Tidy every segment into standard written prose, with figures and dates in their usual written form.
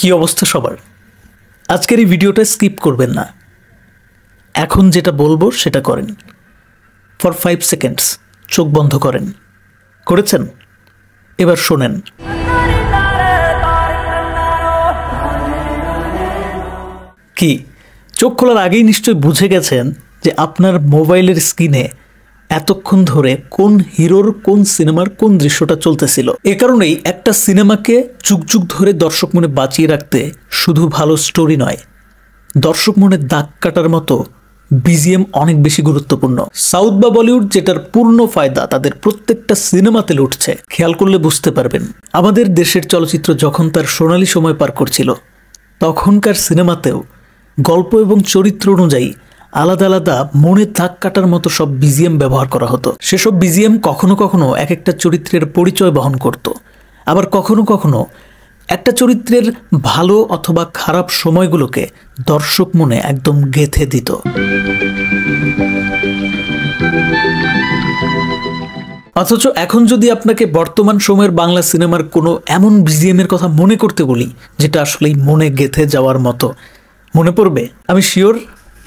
কি অবস্থা সবার? আজকের এই ভিডিওটা স্কিপ করবেন না। এখন যেটা বলবো সেটা করেন। ফর 5 সেকেন্ডস চোখ বন্ধ করেন। করেছেন? এবার শোনেন। কি চোখ খোলার আগেই নিশ্চয়ই বুঝে গেছেন যে আপনার মোবাইলের স্ক্রিনে এতক্ষণ ধরে কোন হিরোর কোন সিনেমার কোন দৃশ্যটা চলতেছিল। এ কারণেই একটা সিনেমাকে যুগ যুগ ধরে দর্শক মনে বাঁচিয়ে রাখতে শুধু ভালো স্টোরি নয়, দর্শক মনে দাগ কাটার মতো বিজিএম অনেক বেশি গুরুত্বপূর্ণ। সাউথ বা বলিউড যেটার পূর্ণ ফায়দা তাদের প্রত্যেকটা সিনেমাতে লুটছে, খেয়াল করলে বুঝতে পারবেন। আমাদের দেশের চলচ্চিত্র যখন তার সোনালী সময় পার করছিল, তখনকার সিনেমাতেও গল্প এবং চরিত্র অনুযায়ী আলাদা আলাদা মনে দাগ কাটার মতো সব বিজিএম ব্যবহার করা হতো। সেসব বিজিএম কখনো কখনো এক একটা চরিত্রের পরিচয় বহন করত, আবার কখনো কখনো একটা চরিত্রের ভালো অথবা খারাপ সময়গুলোকে দর্শক মনে একদম গেঁথে দিত। অথচ এখন যদি আপনাকে বর্তমান সময়ের বাংলা সিনেমার কোনো এমন বিজিএম এর কথা মনে করতে বলি যেটা আসলেই মনে গেঁথে যাওয়ার মতো, মনে পড়বে? আমি শিওর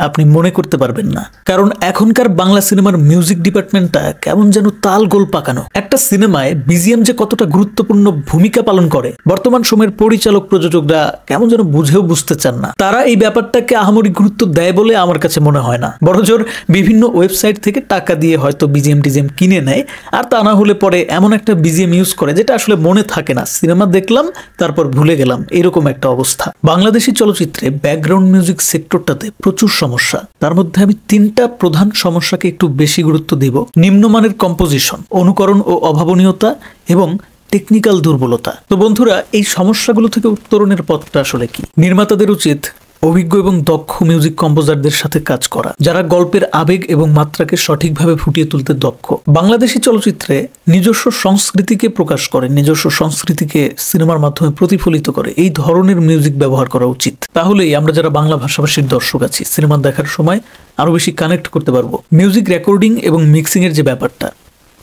আপনি মনে করতে পারবেন না, কারণ এখনকার বাংলা সিনেমার মিউজিক ডিপার্টমেন্টটা কেমন যেন তাল গোল পাকানো। একটা সিনেমায় বিজিএম যে কতটা গুরুত্বপূর্ণ ভূমিকা পালন করে বর্তমান সময়ের পরিচালক প্রযোজকরা কেমন যেন বুঝেও বুঝতে চান না। তারা এই ব্যাপারটাকে আহামরি গুরুত্ব দেয় বলে আমার কাছে মনে হয় না, বরঞ্চর বিভিন্ন ওয়েবসাইট থেকে টাকা দিয়ে হয়তো বিজিএম টিজিএম কিনে নেয়, আর তা না হলে পরে এমন একটা বিজিএম ইউজ করে যেটা আসলে মনে থাকে না। সিনেমা দেখলাম তারপর ভুলে গেলাম, এরকম একটা অবস্থা। বাংলাদেশি চলচ্চিত্রে ব্যাকগ্রাউন্ড মিউজিক সেক্টরটাতে প্রচুর সমস্যা। তার মধ্যে আমি 3টা প্রধান সমস্যাকে একটু বেশি গুরুত্ব দিব: নিম্নমানের কম্পোজিশন, অনুকরণ ও অভাবনীয়তা এবং টেকনিক্যাল দুর্বলতা। তো বন্ধুরা, এই সমস্যাগুলো থেকে উত্তরণের পথটা আসলে কি? নির্মাতাদের উচিত অভিজ্ঞ এবং দক্ষ মিউজিক কম্পোজারদের সাথে কাজ করা, যারা গল্পের আবেগ এবং মাত্রাকে সঠিকভাবে ফুটিয়ে তুলতে দক্ষ। বাংলাদেশি চলচ্চিত্রে নিজস্ব সংস্কৃতিকে প্রকাশ করে, নিজস্ব সংস্কৃতিকে সিনেমার মাধ্যমে প্রতিফলিত করে এই ধরনের মিউজিক ব্যবহার করা উচিত। তাহলেই আমরা যারা বাংলা ভাষাভাষীর দর্শক আছি সিনেমা দেখার সময় আরো বেশি কানেক্ট করতে পারবো। মিউজিক রেকর্ডিং এবং মিক্সিং এর যে ব্যাপারটা,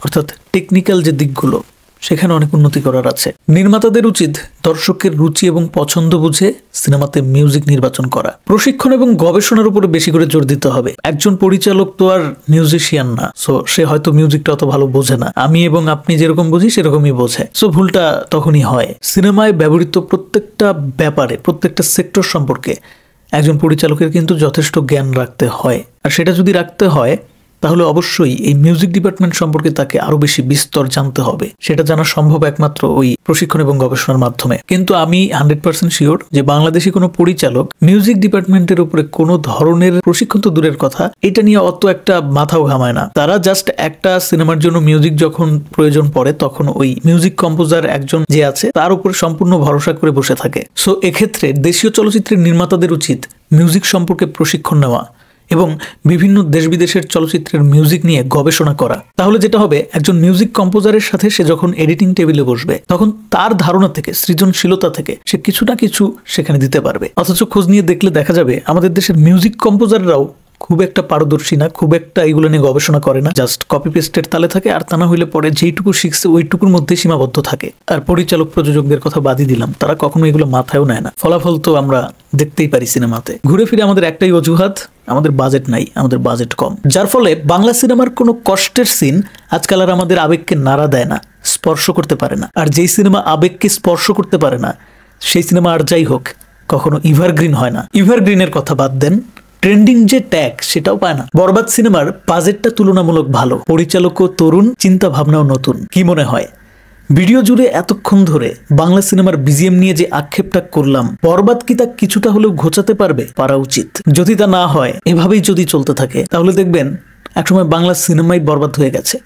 অর্থাৎ টেকনিক্যাল যে দিকগুলো, সেখানে অনেক উন্নতি করার আছে। নির্মাতাদের উচিত দর্শকের রুচি এবং পছন্দ বুঝে সিনেমাতে মিউজিক নির্বাচন করা। প্রশিক্ষণ এবং গবেষণার উপরে বেশি করে জোর দিতে হবে। একজন পরিচালক তো আর মিউজিশিয়ান না, সো সে হয়তো মিউজিকটা অত ভালো বোঝে না। আমি এবং আপনি যেরকম বুঝি সেরকমই বোঝে, সো ভুলটা তখনই হয়। সিনেমায় ব্যবহৃত প্রত্যেকটা ব্যাপারে, প্রত্যেকটা সেক্টর সম্পর্কে একজন পরিচালকের কিন্তু যথেষ্ট জ্ঞান রাখতে হয়, আর সেটা যদি রাখতে হয় তাহলে অবশ্যই এই মিউজিক ডিপার্টমেন্ট সম্পর্কে তাকে আরো বেশি বিস্তর জানতে হবে। সেটা জানা সম্ভব একমাত্র ওই প্রশিক্ষণ এবং গবেষণার মাধ্যমে। কিন্তু আমি 100% শিওর যে বাংলাদেশি কোনো পরিচালক মিউজিক ডিপার্টমেন্টের উপরে কোনো ধরনের প্রশিক্ষণ তো দূরের কথা, এটা নিয়ে অত একটা মাথাও ঘামায় না। তারা জাস্ট একটা সিনেমার জন্য মিউজিক যখন প্রয়োজন পড়ে তখন ওই মিউজিক কম্পোজার একজন যে আছে তার উপরে সম্পূর্ণ ভরসা করে বসে থাকে। সো এক্ষেত্রে দেশীয় চলচ্চিত্রের নির্মাতাদের উচিত মিউজিক সম্পর্কে প্রশিক্ষণ নেওয়া এবং বিভিন্ন দেশ বিদেশের চলচ্চিত্রের মিউজিক নিয়ে গবেষণা করা। তাহলে যেটা হবে, একজন মিউজিক কম্পোজারের সাথে সে যখন এডিটিং টেবিলে বসবে তখন তার ধারণা থেকে, সৃজনশীলতা থেকে সে কিছু না কিছু সেখানে দিতে পারবে। অথচ খোঁজ নিয়ে দেখলে দেখা যাবে আমাদের দেশের মিউজিক কম্পোজাররাও খুব একটা পারদর্শী না, খুব একটা এগুলো নিয়ে গবেষণা করে না, জাস্ট কপি পেস্টের তালে থাকে, আর তা না হইলে পরে যেইটুকু শিখছে ওইটুকুর মধ্যে সীমাবদ্ধ থাকে। আর পরিচালক প্রযোজকদের কথা বাদই দিলাম, তারা কখনো এগুলো মাথায়ও নেয় না। ফলাফল তো আমরা দেখতেই পারি সিনেমাতে। ঘুরে ফিরে আমাদের একটাই অজুহাত, আমাদের বাজেট নাই, আমাদের বাজেট কম। যার ফলে বাংলা সিনেমার কোনো কষ্টের সিন আজকাল আর আমাদের আবেগকে নাড়া দেয় না, স্পর্শ করতে পারে না। আর যেই সিনেমা আবেগকে স্পর্শ করতে পারে না সেই সিনেমা আর যাই হোক কখনো এভারগ্রিন হয় না। এভারগ্রিনের কথা বাদ দেন, ট্রেন্ডিং যে ট্যাগ সেটাও পায় না। বরবাদ সিনেমার বাজেটটা তুলনামূলক ভালো, পরিচালকও তরুণ, চিন্তা ভাবনাও নতুন। কি মনে হয়, ভিডিও জুড়ে এতক্ষণ ধরে বাংলা সিনেমার বিজিএম নিয়ে যে আক্ষেপটা করলাম, বরবাদ কি তা কিছুটা হলেও ঘোচাতে পারবে? পারা উচিত। যদি তা না হয়, এভাবেই যদি চলতে থাকে তাহলে দেখবেন একসময় বাংলা সিনেমাই বরবাদ হয়ে গেছে।